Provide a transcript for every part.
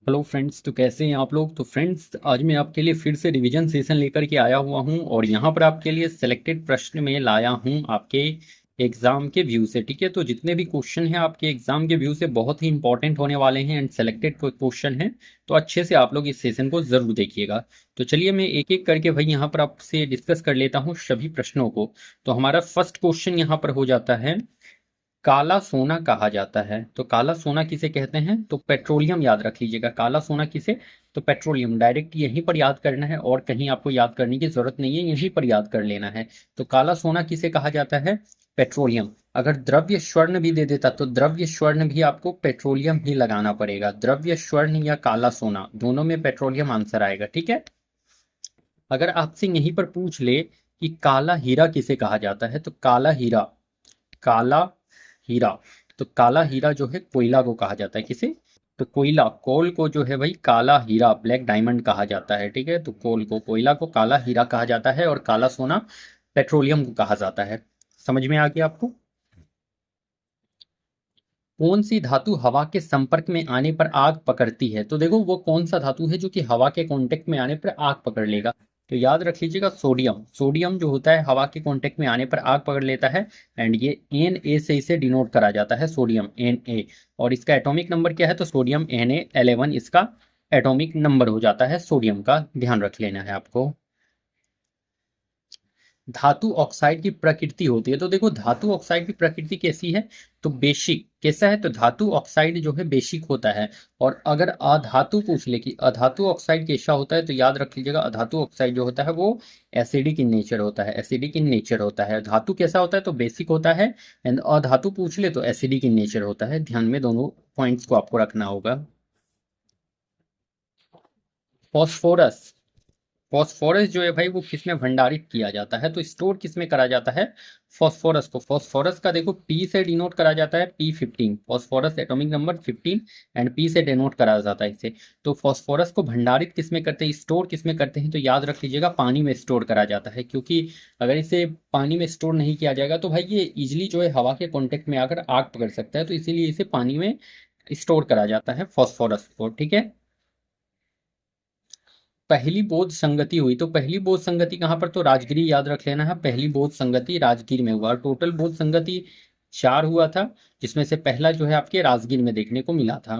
Hello friends, तो कैसे हैं आप लोग। तो फ्रेंड्स, आज मैं आपके लिए फिर से रिवीजन सेशन लेकर के आया हुआ हूं और यहां पर आपके लिए सिलेक्टेड प्रश्न में लाया हूं आपके एग्जाम के व्यू से। ठीक है, तो जितने भी क्वेश्चन हैं आपके एग्जाम के व्यू से बहुत ही इंपॉर्टेंट होने वाले हैं एंड सिलेक्टेड क्वेश्चन हैं। तो अच्छे से आप लोग इस सेशन को जरूर देखिएगा। तो चलिए मैं एक एक करके भाई यहाँ पर आपसे डिस्कस कर लेता हूँ सभी प्रश्नों को। तो हमारा फर्स्ट क्वेश्चन यहाँ पर हो जाता है, काला सोना कहा जाता है। तो काला सोना किसे कहते हैं? तो पेट्रोलियम याद रख लीजिएगा। काला सोना किसे? तो पेट्रोलियम। डायरेक्ट यहीं पर याद करना है और कहीं आपको याद करने की जरूरत नहीं है, यहीं पर याद कर लेना है। तो काला सोना किसे कहा जाता है? पेट्रोलियम। अगर द्रव्य स्वर्ण भी दे देता तो द्रव्य स्वर्ण भी आपको पेट्रोलियम ही लगाना पड़ेगा। द्रव्य स्वर्ण या काला सोना दोनों में पेट्रोलियम आंसर आएगा। ठीक है। अगर आपसे यहीं पर पूछ ले कि काला हीरा किसे कहा जाता है, तो काला हीरा, काला हीरा, तो काला हीरा जो है कोयला को कहा जाता है। किसे? तो कोयला, कोल को जो है भाई काला हीरा, ब्लैक डायमंड कहा जाता है। ठीक है, तो कोल को, कोयला को काला हीरा कहा जाता है और काला सोना पेट्रोलियम को कहा जाता है। समझ में आ गया आपको? कौन सी धातु हवा के संपर्क में आने पर आग पकड़ती है? तो देखो वो कौन सा धातु है जो कि हवा के कांटेक्ट में आने पर आग पकड़ लेगा। तो याद रख लीजिएगा, सोडियम। सोडियम जो होता है हवा के कांटेक्ट में आने पर आग पकड़ लेता है एंड ये Na से इसे डिनोट करा जाता है, सोडियम Na। और इसका एटॉमिक नंबर क्या है? तो सोडियम Na11 इसका एटॉमिक नंबर हो जाता है सोडियम का, ध्यान रख लेना है आपको। धातु ऑक्साइड की प्रकृति होती है। तो देखो धातु ऑक्साइड की प्रकृति कैसी है? तो बेसिक। कैसा है? तो धातु ऑक्साइड जो है बेसिक होता है। और अगर अधातु पूछ ले कि अधातु ऑक्साइड कैसा होता है, तो याद रख लीजिएगा अधातु ऑक्साइड जो होता है वो एसिडिक इन नेचर होता है। एसिडिक इन नेचर होता है। धातु कैसा होता है? तो बेसिक होता है। एंड अधातु पूछ ले तो एसिडिक इन नेचर होता है। ध्यान में दोनों पॉइंट्स को आपको रखना होगा। फॉस्फोरस, फॉस्फोरस जो है भाई वो किसमें भंडारित किया जाता है? तो स्टोर किसमें करा जाता है? फॉस्फोरस को। फॉस्फोरस का देखो पी से डिनोट करा जाता है, P15। Phosphorus atomic number 15 and P से डिनोट करा जाता है इसे। तो फॉस्फोरस को भंडारित किसमें करते हैं, स्टोर किसमें करते हैं? तो याद रख लीजिएगा पानी में स्टोर करा जाता है। क्योंकि अगर इसे पानी में स्टोर नहीं किया जाएगा तो भाई ये इजिली जो है हवा के कॉन्टेक्ट में आकर आग पकड़ सकता है। तो इसीलिए इसे पानी में स्टोर करा जाता है फॉस्फोरस को। ठीक है। पहली बौद्ध संगति हुई, तो पहली बौद्ध संगति कहाँ पर? तो राजगिरी, याद रख लेना है। पहली बौद्ध संगति राजगीर में हुआ। टोटल बौद्ध संगति 4 हुआ था, जिसमें से पहला जो है आपके राजगीर में देखने को मिला था।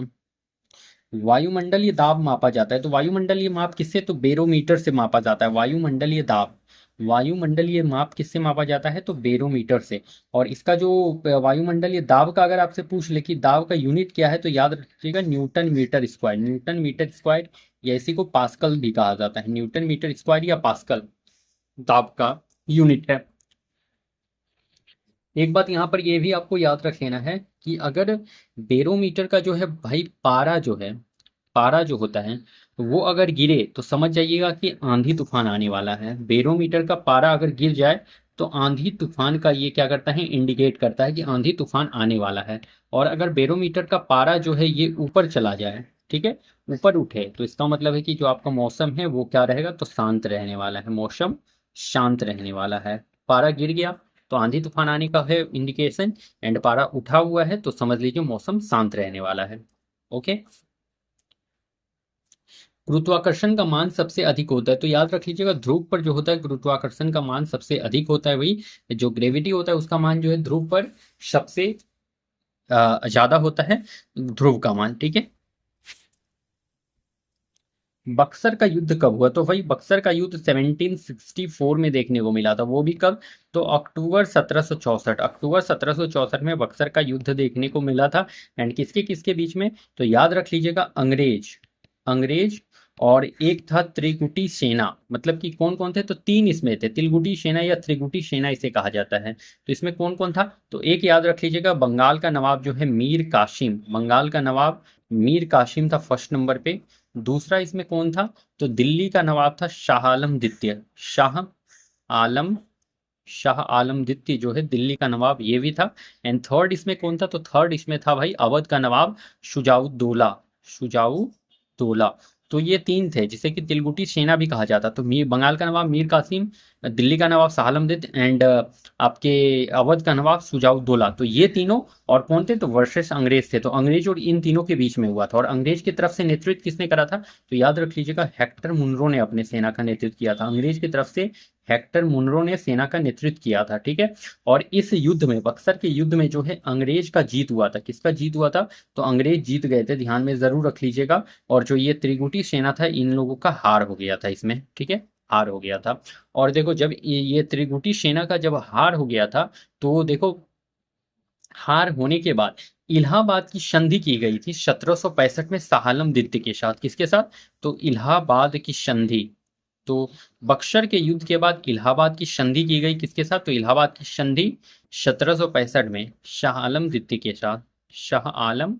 वायुमंडलीय दाब मापा जाता है। तो वायुमंडलीय माप किससे? तो बेरोमीटर से मापा जाता है। वायुमंडलीय दाब, वायुमंडलीय माप किससे मापा जाता है? तो बेरोमीटर से। और इसका जो वायुमंडलीय दाब का अगर आपसे पूछ ले कि दाब का यूनिट क्या है, तो याद रखिएगा newton metre square. Newton metre square, या इसी को पास्कल भी कहा जाता है। न्यूटन मीटर स्क्वायर या पास्कल दाब का यूनिट है। एक बात यहाँ पर यह भी आपको याद रख लेना है कि अगर बेरोमीटर का जो है भाई पारा जो है, पारा जो होता है वो अगर गिरे तो समझ जाइएगा कि आंधी तूफान आने वाला है। बेरोमीटर का पारा अगर गिर जाए तो आंधी तूफान का ये क्या करता है? इंडिकेट करता है कि आंधी तूफान आने वाला है। और अगर बेरोमीटर का पारा जो है ये ऊपर चला जाए, ठीक है, ऊपर उठे, तो इसका मतलब है कि जो आपका मौसम है वो क्या रहेगा? तो शांत रहने वाला है। मौसम शांत रहने वाला है। पारा गिर गया तो आंधी तूफान आने का है इंडिकेशन, एंड पारा उठा हुआ है तो समझ लीजिए मौसम शांत रहने वाला है। ओके। गुरुत्वाकर्षण का मान सबसे अधिक होता है। तो याद रख लीजिएगा ध्रुव पर जो होता है गुरुत्वाकर्षण का मान सबसे अधिक होता है। वही जो ग्रेविटी होता है उसका मान जो है ध्रुव पर सबसे ज्यादा होता है, ध्रुव का मान। ठीक है। बक्सर का युद्ध कब हुआ? तो भाई बक्सर का युद्ध 1764 में देखने को मिला था। वो भी कब? तो अक्टूबर 1764। अक्टूबर 1764 में बक्सर का युद्ध देखने को मिला था। एंड किसके किसके बीच में? तो याद रख लीजिएगा अंग्रेज, अंग्रेज और एक था त्रिगुटी सेना। मतलब कि कौन कौन थे? तो 3 इसमें थे, तिलगुटी सेना या त्रिगुटी सेना इसे कहा जाता है। तो इसमें कौन कौन था? तो एक याद रख लीजिएगा बंगाल का नवाब जो है मीर कासिम, बंगाल का नवाब मीर कासिम था फर्स्ट नंबर पे। दूसरा इसमें कौन था? तो दिल्ली का नवाब था शाह आलम द्वितीय। आलम शाह आलम द्वितीय जो है दिल्ली का नवाब, ये भी था। एंड थर्ड इसमें कौन था? तो थर्ड इसमें था भाई अवध का नवाब शुजाउद्दौला, शुजाउद्दौला। तो ये तीन थे जिसे कि तिलगुटी सेना भी कहा जाता। तो मीर बंगाल का नवाब मीर कासिम, दिल्ली का नवाब शाह आलमगीर एंड आपके अवध का नवाब शुजाउद्दौला। तो ये तीनों और कौन थे, तो वर्सेस अंग्रेज थे। तो अंग्रेज और इन तीनों के बीच में हुआ था। और अंग्रेज की तरफ से नेतृत्व किसने करा था, तो याद रख लीजिएगा हेक्टर मुनरो ने अपने सेना का नेतृत्व किया था। अंग्रेज की तरफ से हेक्टर मुनरो ने सेना का नेतृत्व किया था, ठीक है। और इस युद्ध में, बक्सर के युद्ध में जो है अंग्रेज का जीत हुआ था। किसका जीत हुआ था, तो अंग्रेज जीत गए थे, ध्यान में जरूर रख लीजिएगा। और जो ये त्रिगुटी सेना था, इन लोगों का हार हो गया था इसमें, ठीक है, हार हो गया था। और देखो जब ये त्रिगुटी सेना का जब हार हो गया था, तो देखो हार होने के बाद इलाहाबाद की संधि की गई थी 1765 में शाह आलम द्वितीय के साथ। किसके साथ, तो इलाहाबाद की संधि। तो बक्सर के युद्ध के बाद इलाहाबाद की संधि की गई किसके साथ, तो इलाहाबाद की संधि 1765 में शाह आलम द्वितीय के साथ, शाह आलम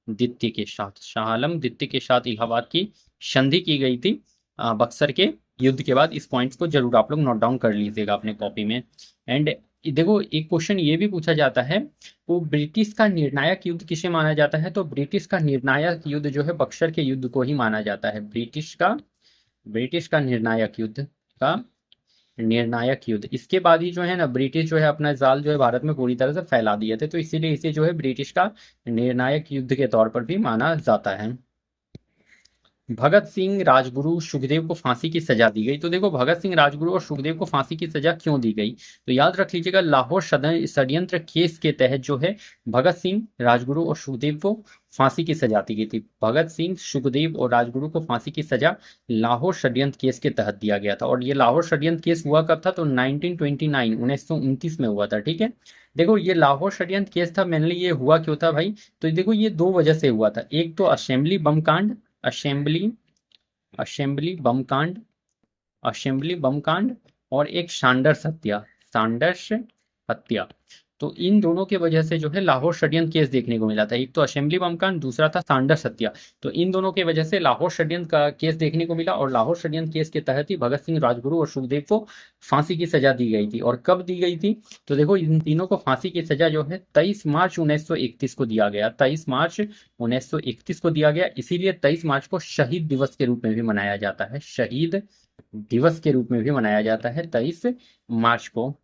द्वितीय के साथ, शाह आलम द्वितीय के साथ इलाहाबाद की संधि की गई थी बक्सर के युद्ध के बाद। इस पॉइंट्स को जरूर आप लोग नोट डाउन कर लीजिएगा अपने कॉपी में। एंड देखो एक क्वेश्चन ये भी पूछा जाता है, वो ब्रिटिश का निर्णायक युद्ध किसे माना जाता है, तो ब्रिटिश का निर्णायक युद्ध जो है बक्सर के युद्ध को ही माना जाता है। ब्रिटिश का निर्णायक युद्ध का निर्णायक युद्ध। इसके बाद ही जो है ना ब्रिटिश जो है अपना जाल जो है भारत में पूरी तरह से फैला दिए थे। तो इसीलिए इसे जो है ब्रिटिश का निर्णायक युद्ध के तौर पर भी माना जाता है। भगत सिंह, राजगुरु, सुखदेव को फांसी की सजा दी गई। तो देखो भगत सिंह, राजगुरु और सुखदेव को फांसी की सजा क्यों दी गई, तो याद रख लीजिएगा लाहौर षड्यंत्र केस के तहत जो है भगत सिंह, राजगुरु और सुखदेव को फांसी की सजा दी गई थी। भगत सिंह, सुखदेव और राजगुरु को फांसी की सजा लाहौर षड्यंत्र केस के तहत दिया गया था। और ये लाहौर षड्यंत्र केस हुआ कब था, तो 1929 में हुआ था, ठीक है। देखो ये लाहौर षड्यंत्र केस था, मेनली ये हुआ क्यों था भाई, तो देखो ये दो वजह से हुआ था। एक तो असेंबली बम कांड, असेंबली असेंबली बम कांड, असेंबली बम कांड, और एक सांडर्स हत्या। तो इन दोनों की वजह से जो है लाहौर षड्यंत्र केस देखने को मिला था। एक तो असेंबली बम कांड, दूसरा था सांडर्स हत्या। तो इन दोनों की वजह से लाहौर षड्यंत्र का केस देखने को मिला। और लाहौर षड्यंत्र केस के तहत ही भगत सिंह, राजगुरु और सुखदेव को फांसी की सजा दी गई थी। और कब दी गई थी, तो देखो इन तीनों को फांसी की सजा जो है 23 मार्च 1931 को दिया गया। 23 मार्च 1931 को दिया गया। इसीलिए 23 मार्च को शहीद दिवस के रूप में भी मनाया जाता है। शहीद दिवस के रूप में भी मनाया जाता है 23 मार्च को।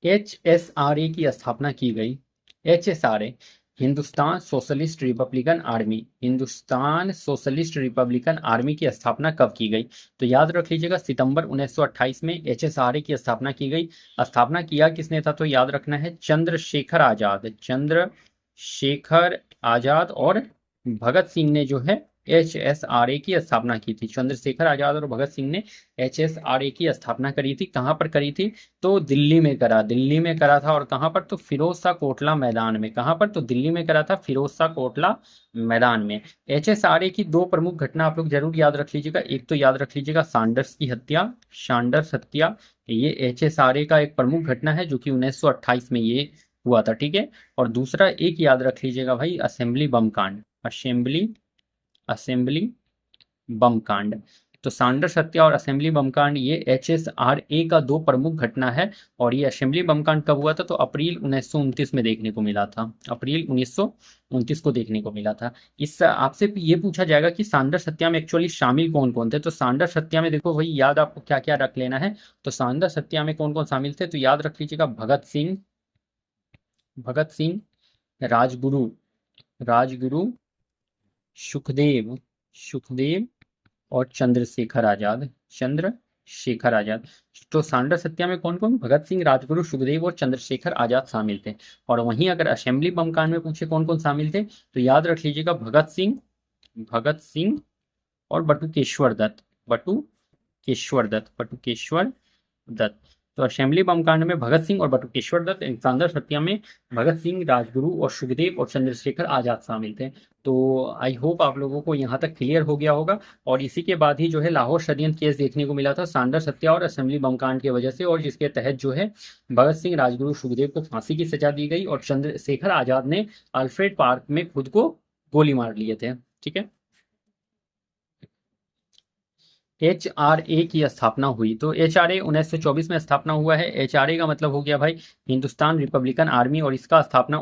HSRA की स्थापना की गई। HSRA Hindustan socialist Republican army, Hindustan socialist Republican army की स्थापना कब की गई, तो याद रख लीजिएगा सितंबर 1928 में HSRA की स्थापना की गई। स्थापना किया किसने था, तो याद रखना है चंद्रशेखर आजाद, चंद्रशेखर आजाद और भगत सिंह ने जो है HSRA की स्थापना की थी। चंद्रशेखर आजाद और भगत सिंह ने HSRA की स्थापना करी थी। कहां पर करी थी, तो दिल्ली में करा था। और कहां पर, तो फिरोज शाह कोटला मैदान में। कहां पर, तो दिल्ली में करा था, फिरोज शाह कोटला मैदान में। HSRA की दो प्रमुख घटना आप लोग जरूर याद रख लीजिएगा। एक तो याद रख लीजिएगा सांडर्स की हत्या, सांडर्स हत्या, ये HSRA का एक प्रमुख घटना है जो कि 1928 में ये हुआ था, ठीक है। और दूसरा एक याद रख लीजिएगा भाई असेंबली बम कांड, असेंबली बम कांड। तो सांडर्स हत्या और असेंबली बम कांड ये HSRA का दो प्रमुख घटना है। और ये असेंबली बम कांड कब हुआ था, तो अप्रैल 1929 में देखने को मिला था। अप्रैल 1929 को देखने को मिला था। इस आपसे ये पूछा जाएगा कि सांडर्स हत्या में एक्चुअली शामिल कौन कौन थे। तो सांडर्स हत्या में देखो भाई याद आपको क्या क्या रख लेना है। तो सांडर्स हत्या में कौन कौन शामिल थे, तो याद रख लीजिएगा भगत सिंह, राजगुरु, सुखदेव, और चंद्रशेखर आजाद। तो सांडर्स हत्या में कौन कौन, भगत सिंह, राजगुरु, सुखदेव और चंद्रशेखर आजाद शामिल थे। और वहीं अगर असेंबली बम कांड में पूछे कौन कौन शामिल थे, तो याद रख लीजिएगा भगत सिंह और बटुकेश्वर दत्त। तो असेंबली बम कांड में भगत सिंह और बटुकेश्वर दत्त, सांडर्स हत्या में भगत सिंह, राजगुरु और सुखदेव और चंद्रशेखर आजाद शामिल थे। तो आई होप आप लोगों को यहाँ तक क्लियर हो गया होगा। और इसी के बाद ही जो है लाहौर षड्यंत्र केस देखने को मिला था सांडर्स हत्या और असेंबली बम कांड की वजह से, और जिसके तहत जो है भगत सिंह, राजगुरु, सुखदेव को फांसी की सजा दी गई और चंद्रशेखर आजाद ने अल्फ्रेड पार्क में खुद को गोली मार लिए थे, ठीक है। HRA की स्थापना हुई। तो HRA 1924 में स्थापना हुआ है। HRA का मतलब हो गया भाई हिंदुस्तान रिपब्लिकन आर्मी, और इसका स्थापना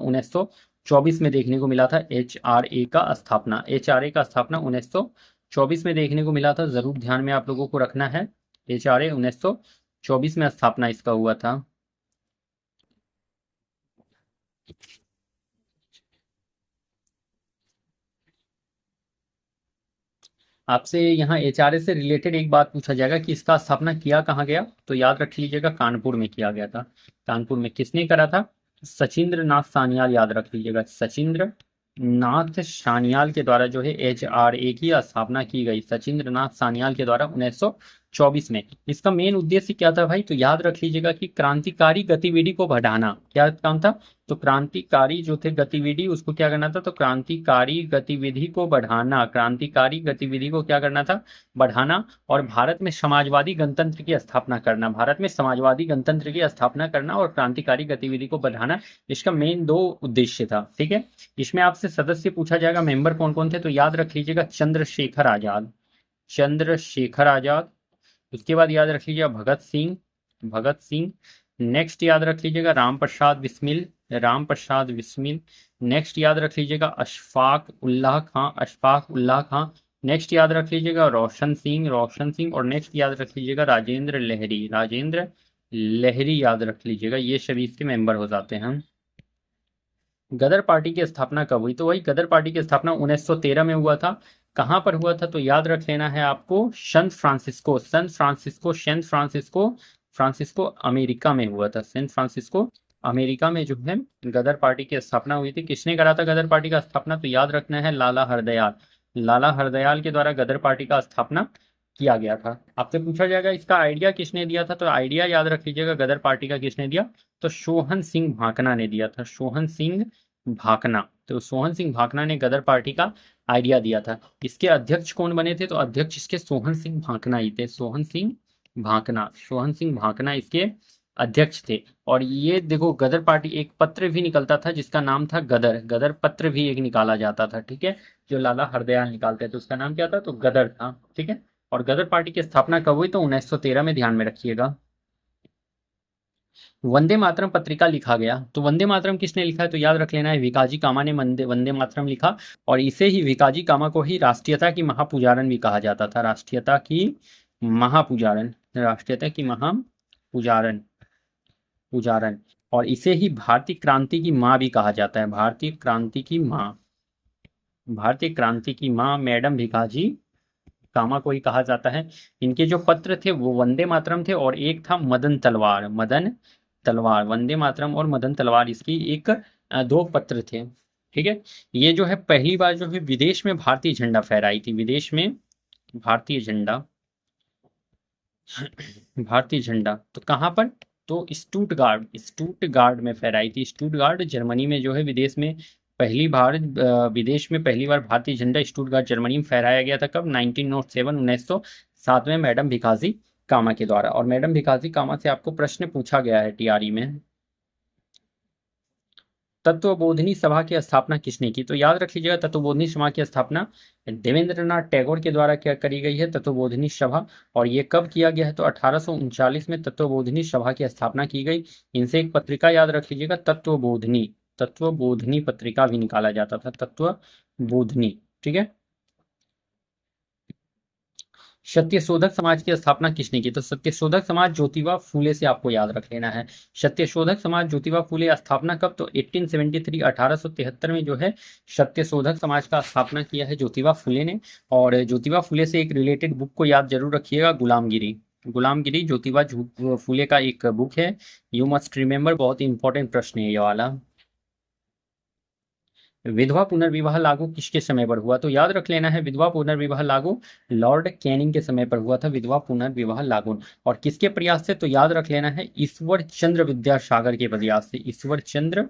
1924 में देखने को मिला था HRA का स्थापना। HRA का स्थापना 1924 में देखने को मिला था, जरूर ध्यान में आप लोगों को रखना है। HRA 1924 में स्थापना इसका हुआ था। आपसे यहाँ HRA से रिलेटेड एक बात पूछा जाएगा कि इसका स्थापना किया कहाँ गया, तो याद रख लीजिएगा कानपुर में किया गया था। कानपुर में किसने करा था? सचिंद्र नाथ सान्याल, याद रख लीजिएगा सचिंद्र नाथ सान्याल के द्वारा जो है HRA की स्थापना की गई, सचिंद्र नाथ सान्याल के द्वारा 1924 में। इसका मेन उद्देश्य क्या था भाई, तो याद रख लीजिएगा कि क्रांतिकारी गतिविधि को बढ़ाना। क्या काम था? तो क्रांतिकारी जो थे गतिविधि, उसको क्या करना था, तो क्रांतिकारी गतिविधि को बढ़ाना, क्रांतिकारी गतिविधि को क्या करना था, बढ़ाना। और भारत में समाजवादी गणतंत्र की स्थापना करना, भारत में समाजवादी गणतंत्र की स्थापना करना और क्रांतिकारी गतिविधि को बढ़ाना, इसका मेन दो उद्देश्य था। ठीक है, इसमें आपसे सदस्य पूछा जाएगा मेंबर कौन कौन थे, तो याद रख लीजिएगा चंद्रशेखर आजाद, चंद्रशेखर आजाद। उसके बाद याद रख लीजिएगा भगत सिंह, भगत सिंह। नेक्स्ट याद रख लीजिएगा राम प्रसाद बिस्मिल, राम प्रसाद बिस्मिल। नेक्स्ट याद रख लीजिएगा अशफाक उल्लाह खां, अशफाक उल्लाह खां। नेक्स्ट याद रख लीजिएगा रोशन सिंह, रोशन सिंह। और नेक्स्ट याद रख लीजिएगा राजेंद्र लहरी, राजेंद्र लहरी याद रख लीजिएगा। ये सभी इसके मेंबर हो जाते हैं। गदर पार्टी की स्थापना कब हुई, तो वही गदर पार्टी की स्थापना 1913 में हुआ था। कहां पर हुआ था, तो याद रख लेना है आपको San Francisco, San Francisco, San Francisco, Francisco America में हुआ था। सैन फ्रांसिस्को अमेरिका में जो है गदर पार्टी की स्थापना हुई थी। किसने करा था गदर पार्टी का स्थापना, तो याद रखना है लाला हरदयाल, लाला हरदयाल के द्वारा गदर पार्टी का स्थापना किया गया था। आपसे पूछा जाएगा इसका आइडिया किसने दिया था, तो आइडिया याद रख लीजिएगा गदर पार्टी का किसने दिया, तो सोहन सिंह भाकना ने दिया था, सोहन सिंह भाकना। तो सोहन सिंह भाकना ने गदर पार्टी का आइडिया दिया था। इसके अध्यक्ष कौन बने थे, तो अध्यक्ष इसके सोहन सिंह भाकना ही थे, सोहन सिंह भाकना, सोहन सिंह भाकना इसके अध्यक्ष थे। और ये देखो गदर पार्टी, एक पत्र भी निकलता था जिसका नाम था गदर, गदर पत्र भी एक निकाला जाता था। ठीक है, जो लाला हरदयाल निकालते थे उसका नाम क्या था, तो गदर था। ठीक है, और गदर पार्टी की स्थापना कब हुई, तो 1913 में, ध्यान में रखिएगा। वंदे मातरम पत्रिका लिखा गया, तो वंदे मातरम किसने लिखा है, तो याद रख लेना है विकाजी कामा ने वंदे वंदे मातरम लिखा। और इसे ही विकाजी कामा को ही राष्ट्रीयता की महापुजारन भी कहा जाता था, राष्ट्रीयता की महापुजारन, राष्ट्रीयता की महापुजारन, पुजारन। और इसे ही भारतीय क्रांति की माँ भी कहा जाता है, भारतीय क्रांति की माँ, भारतीय क्रांति की माँ मैडम भिकाजी कामा को ही कहा जाता है। इनके जो पत्र थे वो वंदे मातरम थे, और एक था मदन तलवार, मदन तलवार। वंदे मातरम और मदन तलवार इसकी एक दो पत्र थे। ठीक है, ये जो है पहली बार जो है विदेश में भारतीय झंडा फहराई थी, विदेश में भारतीय झंडा, भारतीय झंडा तो कहाँ पर, तो स्टुटगार्ड, स्टुटगार्ड में फहराई थी। स्टुटगार्ड जर्मनी में जो है विदेश में पहली बार, विदेश में पहली बार भारतीय झंडा स्टुटगार्ड जर्मनी में फहराया गया था। कब, 1907, 1907 में मैडम भिकाजी कामा के द्वारा। और मैडम भिकाजी कामा से आपको प्रश्न पूछा गया है टीआरई में, तत्वबोधिनी सभा की स्थापना किसने की, तो याद रख लीजिएगा तत्वबोधिनी सभा की स्थापना देवेंद्रनाथ टैगोर के द्वारा क्या करी गई है, तत्वबोधिनी सभा। और ये कब किया गया है, तो 1839 में तत्वबोधिनी सभा की स्थापना की गई। इनसे एक पत्रिका याद रख लीजिएगा तत्वबोधिनी, तत्वबोधिनी पत्रिका भी निकाला जाता था, तत्वबोधिनी। ठीक है, सत्यशोधक समाज की स्थापना किसने की, तो सत्यशोधक समाज ज्योतिबा फूले से आपको याद रख लेना है। सत्यशोधक समाज ज्योतिबा फूले, स्थापना कब, तो 1873, 1873 में जो है सत्यशोधक समाज का स्थापना किया है ज्योतिबा फूले ने। और ज्योतिबा फूले से एक रिलेटेड बुक को याद जरूर रखिएगा, गुलामगिरी, गुलामगिरी ज्योतिबा फूले का एक बुक है, यू मस्ट रिमेंबर, बहुत ही इंपॉर्टेंट प्रश्न है ये वाला। विधवा पुनर्विवाह लागू किसके समय पर हुआ, तो याद रख लेना है विधवा पुनर्विवाह लागू लॉर्ड कैनिंग के समय पर हुआ था, विधवा पुनर्विवाह लागू। और किसके प्रयास से, तो याद रख लेना है ईश्वर चंद्र विद्यासागर के प्रयास से, ईश्वर चंद्र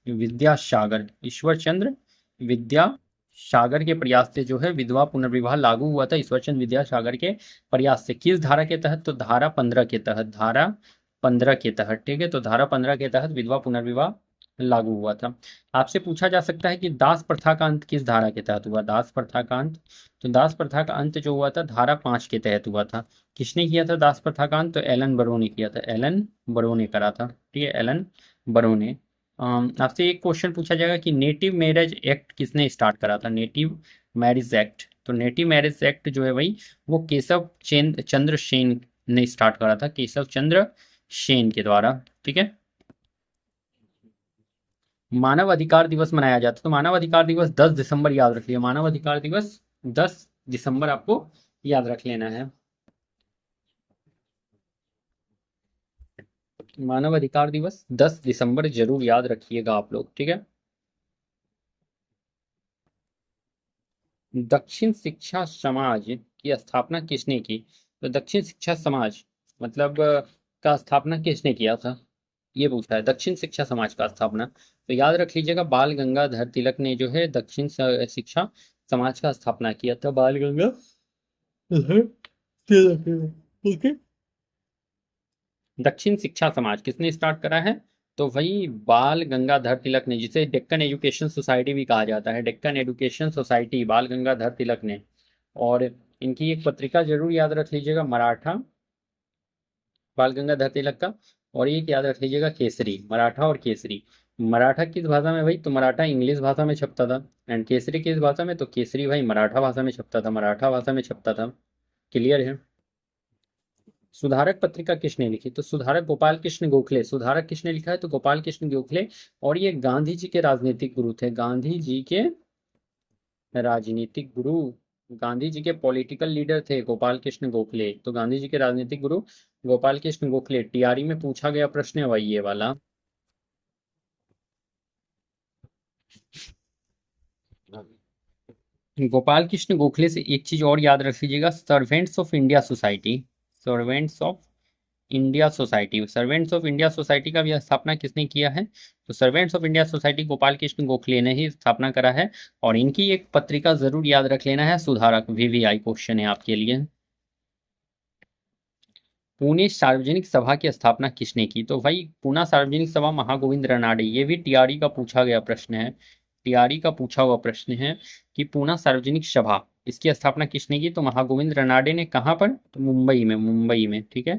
विद्यासागर, ईश्वर चंद्र विद्यासागर के प्रयास से जो है विधवा पुनर्विवाह लागू हुआ था, ईश्वर चंद्र विद्यासागर के प्रयास से। किस धारा के तहत, तो धारा 15 के तहत, धारा 15 के तहत। ठीक है, तो धारा 15 के तहत विधवा पुनर्विवाह लागू हुआ था। आपसे पूछा जा सकता है कि दास प्रथा का अंत किस धारा के तहत हुआ, दास प्रथा का अंत, तो दास प्रथा का अंत जो हुआ था धारा 5 के तहत हुआ था। किसने किया था दास प्रथा का अंत, तो एलन बरो ने किया था, एलन बरो ने करा था। ठीक है, एलन बरो ने। आपसे एक क्वेश्चन पूछा जाएगा कि नेटिव मैरिज एक्ट किसने स्टार्ट करा था। नेटिव मैरिज एक्ट, तो नेटिव मैरिज एक्ट जो है भाई वो केशव चंद्र सेन ने स्टार्ट करा था, केशव चंद्र सेन के द्वारा। ठीक है। मानव अधिकार दिवस मनाया जाता है, तो मानव अधिकार दिवस 10 दिसंबर, याद रख लिया। मानव अधिकार दिवस 10 दिसंबर आपको याद रख लेना है। मानव अधिकार दिवस 10 दिसंबर जरूर याद रखिएगा आप लोग। ठीक है। दक्षिण शिक्षा समाज की स्थापना किसने की। तो दक्षिण शिक्षा समाज मतलब का स्थापना किसने किया था, ये पूछा है। दक्षिण शिक्षा समाज का स्थापना, तो याद रख लीजिएगा बाल गंगाधर तिलक ने जो है दक्षिण शिक्षा समाज का स्थापना किया था। बाल गंगाधर तिलक ने। ठीक है। दक्षिण शिक्षा समाज किसने स्टार्ट करा है, तो वही बाल गंगाधर तिलक ने, जिसे डेक्कन एजुकेशन सोसाइटी भी कहा जाता है। डेक्कन एजुकेशन सोसाइटी बाल गंगाधर तिलक ने। और इनकी एक पत्रिका जरूर याद रख लीजिएगा, मराठा, बाल गंगाधर तिलक का। और एक याद रख लीजिएगा केसरी, मराठा और केसरी। मराठा किस भाषा में भाई, तो मराठा इंग्लिश भाषा में छपता था। एंड केसरी किस भाषा में, तो केसरी भाई मराठा भाषा में छपता था, मराठा भाषा में छपता था। क्लियर है। सुधारक पत्रिका किसने लिखी, तो सुधारक गोपाल कृष्ण गोखले। सुधारक किसने लिखा है, तो गोपाल कृष्ण गोखले। और ये गांधी जी के राजनीतिक गुरु थे, गांधी जी के राजनीतिक गुरु, गांधी जी के पॉलिटिकल लीडर थे गोपाल कृष्ण गोखले। तो गांधी जी के राजनीतिक गुरु गोपाल कृष्ण गोखले। टीआरई में पूछा गया प्रश्न है भाई ये वाला। गोपाल कृष्ण गोखले से एक चीज और याद रख लीजिएगा, servants of India society. Servants of India society, servants of India society का भी स्थापना किसने किया है, तो servants of India society Gopal Krishna Gokhale ने ही स्थापना करा है। और इनकी एक पत्रिका जरूर याद रख लेना है, सुधारक। वीवीआई क्वेश्चन है आपके लिए। पुणे सार्वजनिक सभा की स्थापना किसने की, तो भाई पुणे सार्वजनिक सभा महागोविंद रनाडे। ये भी टीआरई का पूछा गया प्रश्न है, टीआरई का पूछा हुआ प्रश्न है कि पुणे सार्वजनिक सभा इसकी स्थापना किसने की, तो महागोविंद रनाडे ने। कहाँ पर, तो मुंबई में, मुंबई में। ठीक है।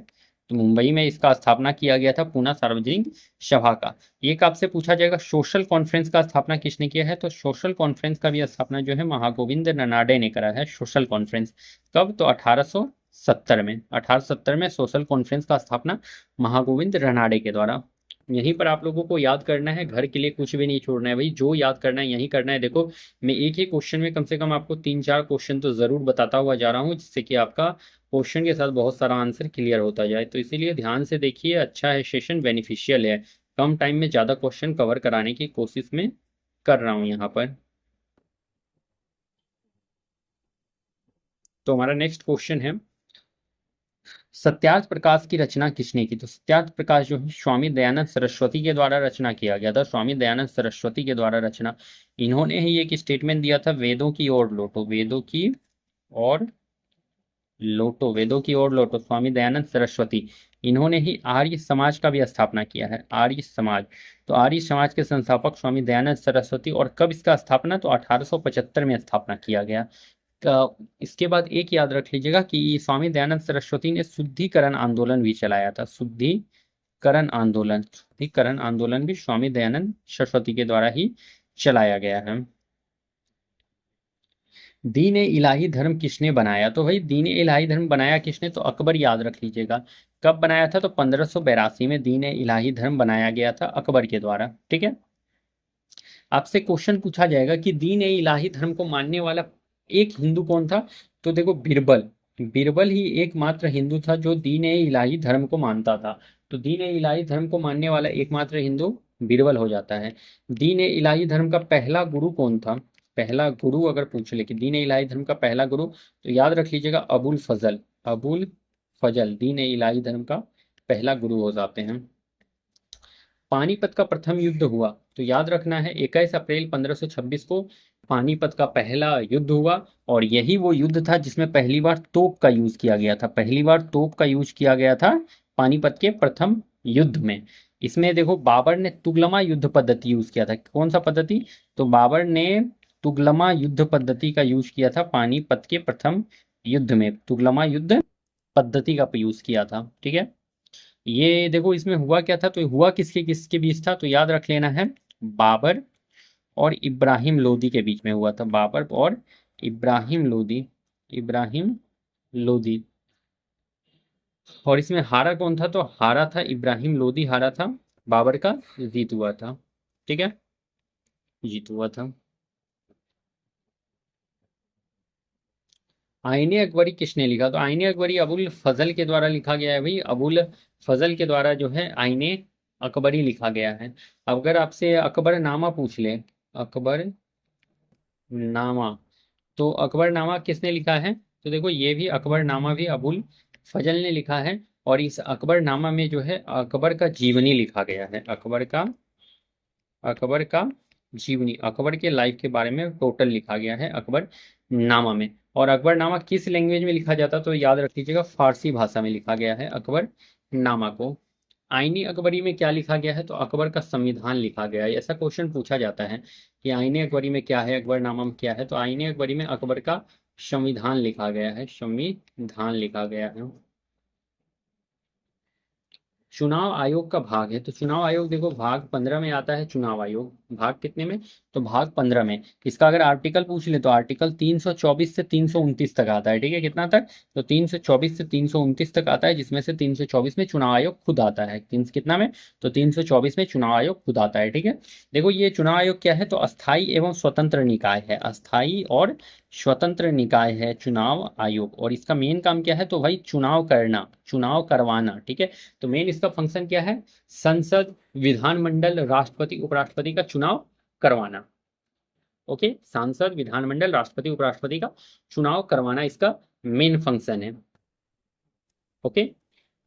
तो मुंबई में इसका स्थापना किया गया था, पुणे सार्वजनिक सभा का। एक आपसे पूछा जाएगा सोशल कॉन्फ्रेंस का स्थापना किसने किया है, तो सोशल कॉन्फ्रेंस का भी स्थापना जो है महागोविंद रनाडे ने करा है, सोशल कॉन्फ्रेंस। कब, तो 1870 में, 1870 में सोशल कॉन्फ्रेंस का स्थापना महागोविंद रनाडे के द्वारा। यहीं पर आप लोगों को याद करना है, घर के लिए कुछ भी नहीं छोड़ना है भाई, जो याद करना है यही करना है। देखो मैं एक ही क्वेश्चन में कम से कम आपको 3-4 क्वेश्चन तो जरूर बताता हुआ जा रहा हूँ, जिससे कि आपका क्वेश्चन के साथ बहुत सारा आंसर क्लियर होता जाए। तो इसीलिए ध्यान से देखिए, अच्छा है सेशन, बेनिफिशियल है। कम टाइम में ज्यादा क्वेश्चन कवर कराने की कोशिश में कर रहा हूँ यहाँ पर। तो हमारा नेक्स्ट क्वेश्चन है, सत्यार्थ प्रकाश की रचना किसने की, तो सत्यार्थ प्रकाश जो है स्वामी दयानंद सरस्वती के द्वारा रचना किया गया था, स्वामी दयानंद सरस्वती के द्वारा रचना। इन्होंने ही एक स्टेटमेंट दिया था, वेदों की ओर लौटो, वेदों की ओर लोटो, वेदों की ओर लोटो, स्वामी दयानंद सरस्वती। इन्होंने ही आर्य समाज का भी स्थापना किया है, आर्य समाज। तो आर्य समाज के संस्थापक स्वामी दयानंद सरस्वती। और कब इसका स्थापना, तो 1875 में स्थापना किया गया। इसके बाद एक याद रख लीजिएगा कि स्वामी दयानंद सरस्वती ने शुद्धिकरण आंदोलन भी चलाया था, शुद्धिकरण आंदोलन। शुद्धिकरण आंदोलन भी स्वामी दयानंद सरस्वती के द्वारा ही चलाया गया है। दीन ए इलाही धर्म किसने बनाया, तो भाई दीन ए इलाही धर्म बनाया किसने, तो अकबर, याद रख लीजिएगा। कब बनाया था, तो 1582 में दीन ए इलाही धर्म बनाया गया था अकबर के द्वारा। ठीक है। आपसे क्वेश्चन पूछा जाएगा कि दीन ए इलाही धर्म को मानने वाला एक हिंदू कौन था, तो देखो बीरबल, बीरबल ही एकमात्र हिंदू था जो दीन ए इलाही धर्म को मानता था। तो दीन ए इलाही धर्म को मानने वाला एकमात्र हिंदू बीरबल हो जाता है। दीन ए इलाही धर्म का पहला गुरु कौन था, पहला गुरु अगर पूछ ले कि दीन ए इलाही धर्म का पहला गुरु, तो याद रख लीजिएगा अबुल फजल, अबुल फजल दीन ए इलाही धर्म का पहला गुरु हो जाते हैं। पानीपत का प्रथम युद्ध हुआ, तो याद रखना है 21 अप्रैल 1526 को पानीपत का पहला युद्ध हुआ। और यही वो युद्ध था जिसमें पहली बार तोप का यूज किया गया था, पहली बार तोप का यूज किया गया था पानीपत के प्रथम युद्ध में। इसमें देखो बाबर ने तुगलमा युद्ध पद्धति यूज किया था, कौन सा पद्धति, तो बाबर ने तुगलमा युद्ध पद्धति का यूज किया था पानीपत के प्रथम युद्ध में, तुगलमा युद्ध पद्धति का यूज किया था। ठीक है। ये देखो इसमें हुआ क्या था, तो हुआ किसके किसके बीच था, तो याद रख लेना है बाबर और इब्राहिम लोदी के बीच में हुआ था। बाबर और इब्राहिम लोदी, इब्राहिम लोदी। और इसमें हारा कौन था, तो हारा था इब्राहिम लोदी, हारा था। बाबर का जीत हुआ था। ठीक है, जीत हुआ था। आईने अकबरी किसने लिखा, तो आईने अकबरी अबुल फजल के द्वारा लिखा गया है भाई। अबुल फजल के द्वारा जो है आईने अकबरी लिखा गया है। अगर आपसे अकबर नामा पूछ ले, अकबर नामा, तो अकबरनामा किसने लिखा है, तो देखो ये भी अकबरनामा भी अबुल फजल ने लिखा है। और इस अकबरनामा में जो है अकबर का जीवनी लिखा गया है। अकबर का जीवनी, अकबर के लाइफ के बारे में टोटल लिखा गया है अकबर नामा में। और अकबरनामा किस लैंग्वेज में लिखा जाता, तो याद रख लीजिएगा फारसी भाषा में लिखा गया है अकबर नामा को। आईनी अकबरी में क्या लिखा गया है, तो अकबर का संविधान लिखा गया है। ऐसा क्वेश्चन पूछा जाता है कि आईने अकबरी में क्या है, अकबरनामा में क्या है, तो आईने अकबरी में अकबर का संविधान लिखा गया है, संविधान लिखा गया है। चुनाव आयोग का भाग है, तो चुनाव आयोग देखो भाग 15 में आता है चुनाव आयोग। भाग कितने में, तो भाग 15 में। इसका अगर आर्टिकल पूछ ले तो आर्टिकल 324 से 329 तक आता है। ठीक है, कितना तक, तो 324 से 329 तक आता है, जिसमें से 324 में चुनाव आयोग खुद आता है। तीन कितना में, तो 324 में चुनाव आयोग खुद आता है। ठीक है, देखो ये चुनाव आयोग क्या है, तो अस्थाई एवं स्वतंत्र निकाय है। अस्थाई और स्वतंत्र निकाय है चुनाव आयोग। और इसका मेन काम क्या है, तो भाई चुनाव करना, चुनाव करवाना। ठीक है, तो मेन इसका फंक्शन क्या है, संसद, विधानमंडल, राष्ट्रपति उपराष्ट्रपति का चुनाव करवाना। ओके, सांसद, विधानमंडल, राष्ट्रपति उपराष्ट्रपति का चुनाव करवाना इसका मेन फंक्शन है। ओके,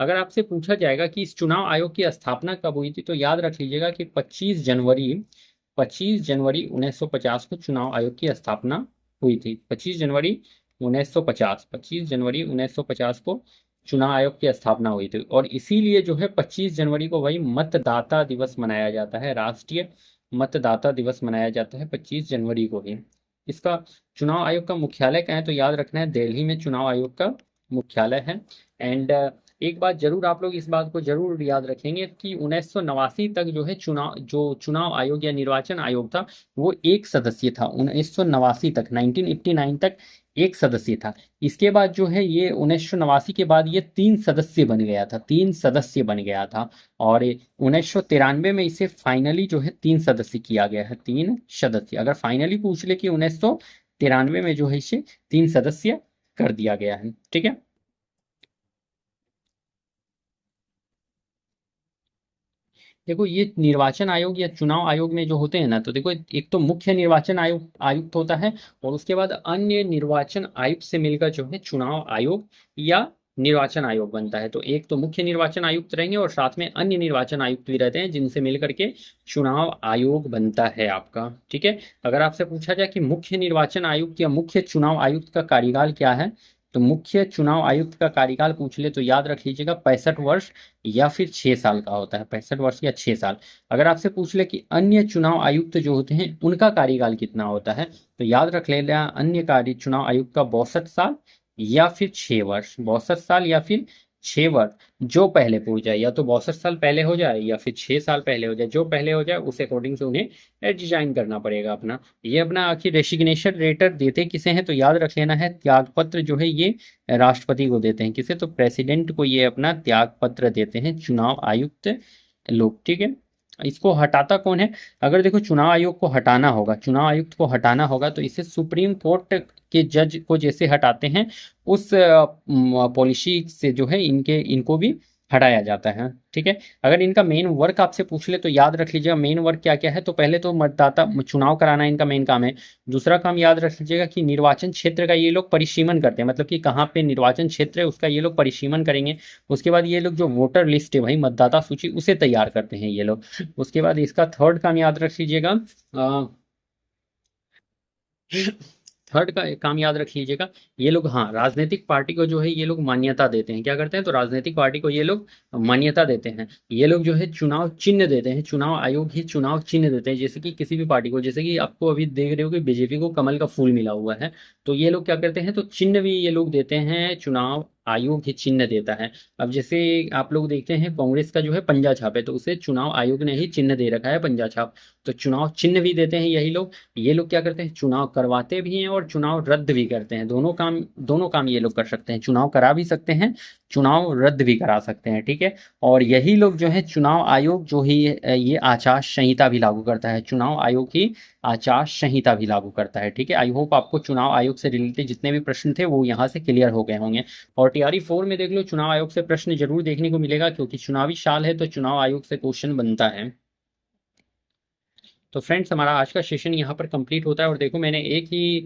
अगर आपसे पूछा जाएगा कि इस चुनाव आयोग की स्थापना कब हुई थी, तो याद रख लीजिएगा कि 25 जनवरी 1950 को चुनाव आयोग की स्थापना हुई थी। 25 जनवरी 1950, 25 जनवरी 1950 को चुनाव आयोग की स्थापना हुई थी। और इसीलिए जो है 25 जनवरी को वही मतदाता दिवस मनाया जाता है, राष्ट्रीय मतदाता दिवस मनाया जाता है 25 जनवरी को ही। इसका चुनाव आयोग का मुख्यालय कहाँ है, तो याद रखना है दिल्ली में चुनाव आयोग का मुख्यालय है। एंड एक बात जरूर आप लोग इस बात को जरूर याद रखेंगे कि 1989 तक जो है चुनाव आयोग या निर्वाचन आयोग था वो एक सदस्यीय था। 1989 तक, 1989 तक एक सदस्य था। इसके बाद जो है ये 1989 के बाद ये 3 सदस्य बन गया था, 3 सदस्य बन गया था। और 1993 में इसे फाइनली जो है 3 सदस्य किया गया है, 3 सदस्य। अगर फाइनली पूछ ले कि 1993 में जो है इसे 3 सदस्य कर दिया गया है। ठीक है, देखो ये निर्वाचन आयोग या चुनाव आयोग में जो होते हैं ना, तो देखो एक तो मुख्य निर्वाचन आयोग आयुक्त होता है, और उसके बाद अन्य निर्वाचन आयुक्त से मिलकर जो है चुनाव आयोग या निर्वाचन आयोग बनता है। तो एक तो मुख्य निर्वाचन आयुक्त रहेंगे और साथ में अन्य निर्वाचन आयुक्त भी रहते हैं, जिनसे मिलकर के चुनाव आयोग बनता है आपका। ठीक है, अगर आपसे पूछा जाए कि मुख्य निर्वाचन आयुक्त या मुख्य चुनाव आयुक्त का कार्यकाल क्या है, तो मुख्य चुनाव आयुक्त का कार्यकाल पूछ ले तो याद रख लीजिएगा 65 वर्ष या फिर 6 साल का होता है, 65 वर्ष या 6 साल। अगर आपसे पूछ ले कि अन्य चुनाव आयुक्त जो होते हैं उनका कार्यकाल कितना होता है, तो याद रख लेना अन्य कार्य चुनाव आयुक्त का 62 साल या फिर 6 वर्ष, 62 साल या फिर 6 वर्ष। जो पहले पूछ जाए, या तो 62 साल पहले हो जाए या फिर 6 साल पहले हो जाए, जो पहले हो जाए उस अकॉर्डिंग से उन्हें डिजाइन करना पड़ेगा अपना। ये अपना आखिर रेसिग्नेशन लेटर देते किसे हैं, तो याद रख लेना है त्यागपत्र जो है ये राष्ट्रपति को देते हैं। किसे, तो प्रेसिडेंट को ये अपना त्याग पत्र देते हैं चुनाव आयुक्त लोग। ठीक है, इसको हटाता कौन है, अगर देखो चुनाव आयोग को हटाना होगा, चुनाव आयुक्त को हटाना होगा, तो इसे सुप्रीम कोर्ट के जज को जैसे हटाते हैं उस पॉलिसी से जो है इनको भी हटाया जाता है। ठीक है, अगर इनका मेन वर्क आपसे पूछ ले तो याद रख लीजिएगा मेन वर्क क्या क्या है, तो पहले तो मतदाता चुनाव कराना इनका मेन काम है। दूसरा काम याद रख लीजिएगा कि निर्वाचन क्षेत्र का ये लोग परिसीमन करते हैं, मतलब कि कहाँ पे निर्वाचन क्षेत्र है उसका ये लोग परिसीमन करेंगे। उसके बाद ये लोग जो वोटर लिस्ट है भाई, मतदाता सूची, उसे तैयार करते हैं ये लोग। उसके बाद इसका थर्ड काम याद रख लीजिएगा, थर्ड का काम याद रख लीजिएगा, ये लोग हाँ राजनीतिक पार्टी को जो है ये लोग मान्यता देते हैं। क्या करते हैं, तो राजनीतिक पार्टी को ये लोग मान्यता देते हैं। ये लोग जो है चुनाव चिन्ह देते हैं, चुनाव आयोग ही चुनाव चिन्ह देते हैं। जैसे कि किसी भी पार्टी को, जैसे कि आपको अभी देख रहे हो कि बीजेपी को कमल का फूल मिला हुआ है, तो ये लोग क्या करते हैं, तो चिन्ह भी ये लोग देते हैं चुनाव आयोग ही चिन्ह देता है। अब जैसे आप लोग देखते हैं कांग्रेस का जो है पंजा छाप है, तो उसे चुनाव आयोग ने ही चिन्ह दे रखा है पंजा छाप। तो चुनाव चिन्ह भी देते हैं यही लोग। ये लोग क्या करते हैं, चुनाव करवाते भी हैं और चुनाव रद्द भी करते हैं। दोनों काम ये लोग कर सकते हैं, चुनाव करा भी सकते हैं, चुनाव रद्द भी करा सकते हैं, ठीक है। और यही लोग जो है चुनाव आयोग जो ही ये आचार संहिता भी लागू करता है, चुनाव आयोग ही आचार संहिता भी लागू करता है, ठीक है। आई होप आपको चुनाव आयोग से रिलेटेड जितने भी प्रश्न थे वो यहाँ से क्लियर हो गए होंगे। और टीआरई 4 में देख लो, चुनाव आयोग से प्रश्न जरूर देखने को मिलेगा, क्योंकि चुनावी साल है तो चुनाव आयोग से क्वेश्चन बनता है। तो फ्रेंड्स, हमारा आज का सेशन यहाँ पर कंप्लीट होता है। और देखो, मैंने एक ही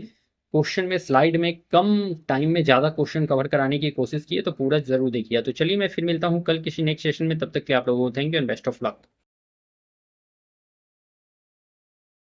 क्वेश्चन में, स्लाइड में कम टाइम में ज़्यादा क्वेश्चन कवर कराने की कोशिश की है, तो पूरा जरूर देखिए। तो चलिए, मैं फिर मिलता हूँ कल किसी नेक्स्ट सेशन में। तब तक के आप लोगों को thank you and best of luck.